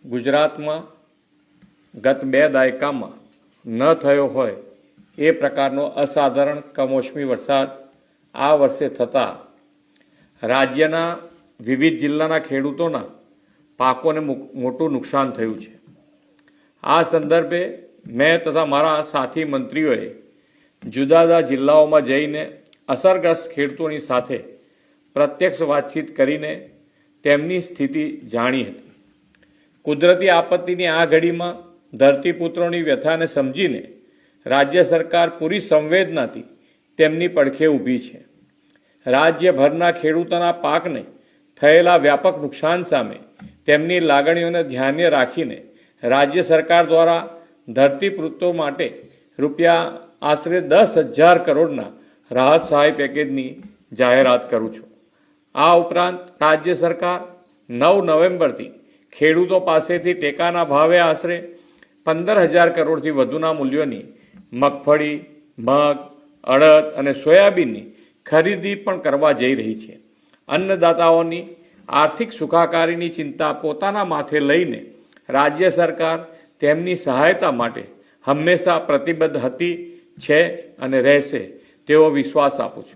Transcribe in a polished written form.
ગુજરાતમાં ગત 2 દાયકામાં ન થયો હોય એ પ્રકારનો અસાધારણ કમોસમી વરસાદ આ વર્ષે થતાં રાજ્યના વિવિધ જિલ્લાના ખેડૂતોના પાકોને મોટું નુકસાન થયું છે। આ સંદર્ભે મેં તથા મારા સાથી મંત્રીઓએ જુદા જુદા જિલ્લાઓમાં જઈને અસરગ્રસ્ત ખેડૂતોની સાથે પ્રત્યક્ષ વાતચીત કરીને તેમની સ્થિતિ જાણી હતી। કુદરતી આપત્તિની આ ઘડીમાં ધરતીપુત્રોની વ્યથાને સમજીને રાજ્ય સરકાર પૂરી સંવેદનાથી તેમની પડખે ઊભી છે। રાજ્યભરના ખેડૂતોના પાકને થયેલા વ્યાપક નુકસાન સામે તેમની લાગણીઓને ધ્યાને રાખીને રાજ્ય સરકાર દ્વારા ધરતીપુત્રો માટે આશરે 10,000 કરોડના રાહત સહાય પેકેજની જાહેરાત કરું છું। આ ઉપરાંત રાજ્ય સરકાર 9 નવેમ્બરથી ખેડૂતો પાસેથી ટેકાના ભાવે આશરે 15,000 કરોડથી વધુના મૂલ્યોની મગફળી, મગ, અડદ અને સોયાબીનની ખરીદી પણ કરવા જઈ રહી છે। અન્નદાતાઓની આર્થિક સુખાકારીની ચિંતા પોતાના માથે લઈને રાજ્ય સરકાર તેમની સહાયતા માટે હંમેશા પ્રતિબદ્ધ હતી, છે અને રહેશે તેવો વિશ્વાસ આપું છું।